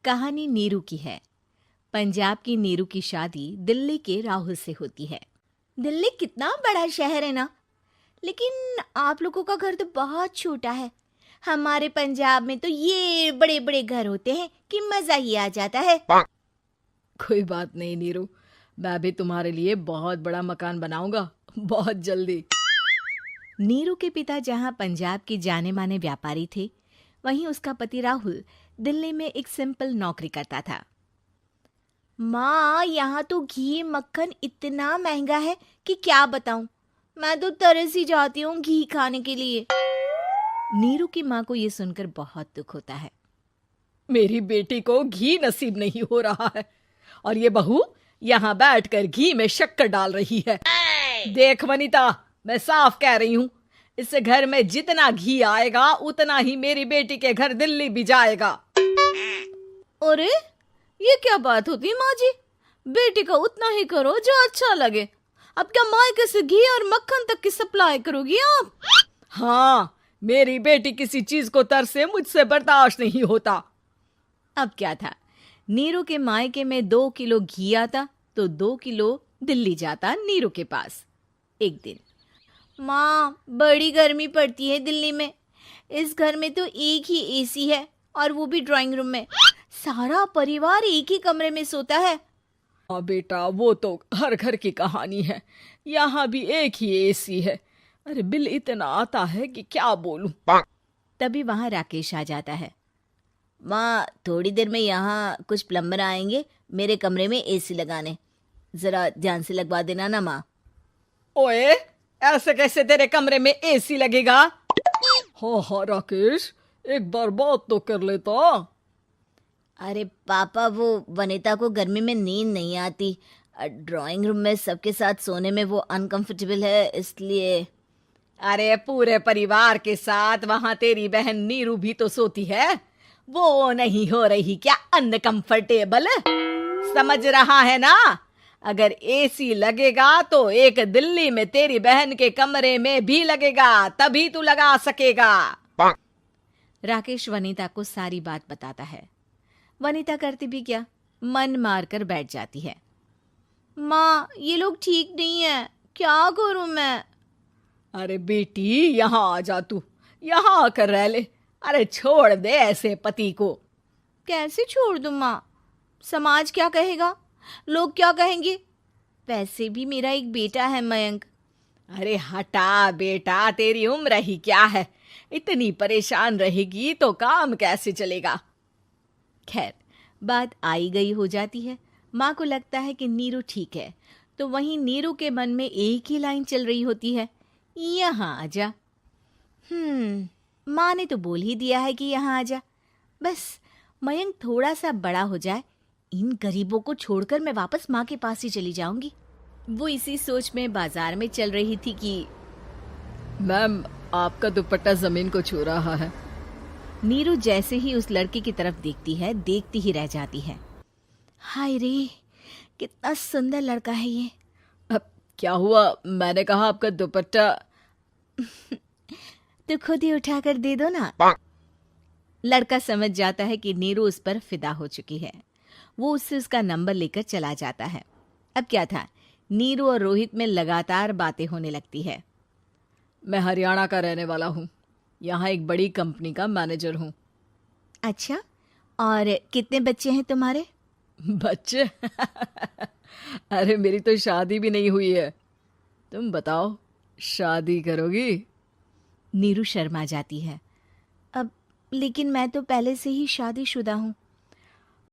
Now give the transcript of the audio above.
कहानी नीरू की है। पंजाब की नीरू की शादी दिल्ली के राहुल से होती है। दिल्ली कितना बड़ा शहर है ना, लेकिन आप लोगों का घर तो बहुत छोटा है। हमारे पंजाब में तो ये बड़े बड़े घर होते हैं कि मजा ही आ जाता है। कोई बात नहीं नीरू, मैं भी तुम्हारे लिए बहुत बड़ा मकान बनाऊंगा बहुत जल्दी। नीरू के पिता जहाँ पंजाब के जाने माने व्यापारी थे, वहीं उसका पति राहुल दिल्ली में एक सिंपल नौकरी करता था। माँ, यहाँ तो घी मक्खन इतना महंगा है कि क्या बताऊं। मैं तो तरस ही जाती हूँ घी खाने के लिए। नीरू की माँ को ये सुनकर बहुत दुख होता है। मेरी बेटी को घी नसीब नहीं हो रहा है और ये बहू यहाँ बैठकर घी में शक्कर डाल रही है। देख वनिता, मैं साफ कह रही हूँ, इस घर में जितना घी आएगा उतना ही मेरी बेटी के घर दिल्ली भी जाएगा। अरे ये क्या बात होती है माँ जी? बेटी का उतना ही करो जो अच्छा लगे। अब क्या मायके से घी और मक्खन तक की सप्लाई करोगी आप? हाँ, मेरी बेटी किसी चीज को तरसे मुझसे बर्दाश्त नहीं होता। अब क्या था, नीरू के मायके में 2 किलो घी आता तो 2 किलो दिल्ली जाता नीरू के पास। एक दिन, माँ बड़ी गर्मी पड़ती है दिल्ली में। इस घर में तो एक ही एसी है और वो भी ड्राइंग रूम में। सारा परिवार एक ही कमरे में सोता है। हाँ बेटा, वो तो हर घर की कहानी है। यहाँ भी एक ही एसी है। अरे बिल इतना आता है कि क्या बोलूं। तभी वहां राकेश आ जाता है। माँ, थोड़ी देर में यहाँ कुछ प्लम्बर आएंगे मेरे कमरे में एसी लगाने। जरा ध्यान से लगवा देना ना माँ। ओए, ऐसे कैसे तेरे कमरे में एसी लगेगा? हाँ राकेश, एक बार बात तो कर लेता। अरे पापा, वो वनिता को गर्मी में नींद नहीं आती। ड्राइंग रूम में सबके साथ सोने में वो अनकंफर्टेबल है, इसलिए। अरे पूरे परिवार के साथ वहां तेरी बहन नीरू भी तो सोती है। वो नहीं हो रही क्या अनकंफर्टेबल? समझ रहा है ना? अगर एसी लगेगा तो एक दिल्ली में तेरी बहन के कमरे में भी लगेगा, तभी तू लगा सकेगा। राकेश वनिता को सारी बात बताता है। वनिता करती भी क्या, मन मार कर बैठ जाती है। माँ, ये लोग ठीक नहीं है, क्या करूं मैं? अरे बेटी, यहाँ आ जा, तू यहाँ आकर रह ले। अरे छोड़ दे ऐसे पति को। कैसे छोड़ दूं माँ? समाज क्या कहेगा, लोग क्या कहेंगे? वैसे भी मेरा एक बेटा है मयंक। अरे हटा बेटा, तेरी उम्र ही क्या है? इतनी परेशान रहेगी तो काम कैसे चलेगा? खैर, बात आई गई हो जाती है। माँ को लगता है कि नीरू ठीक है, तो वहीं नीरू के मन में एक ही लाइन चल रही होती है, यहाँ आजा। माँ ने तो बोल ही दिया है कि यहाँ आजा। बस मयंक थोड़ा सा बड़ा हो जाए, इन गरीबों को छोड़कर मैं वापस माँ के पास ही चली जाऊंगी। वो इसी सोच में बाजार में चल रही थी कि मैम, आपका दुपट्टा जमीन को छू रहा है। नीरू जैसे ही उस लड़के की तरफ देखती है, देखती ही रह जाती है। हाय रे, कितना सुंदर लड़का है ये। अब क्या हुआ? मैंने कहा आपका दुपट्टा। तो खुद ही उठाकर दे दो ना। लड़का समझ जाता है कि नीरू उस पर फिदा हो चुकी है। वो उससे उसका नंबर लेकर चला जाता है। अब क्या था, नीरू और रोहित में लगातार बातें होने लगती है। मैं हरियाणा का रहने वाला हूँ, यहाँ एक बड़ी कंपनी का मैनेजर हूँ। अच्छा, और कितने बच्चे हैं तुम्हारे? बच्चे? अरे मेरी तो शादी भी नहीं हुई है। तुम बताओ, शादी करोगी? नीरू शर्मा जाती है। अब लेकिन मैं तो पहले से ही शादीशुदा हूँ।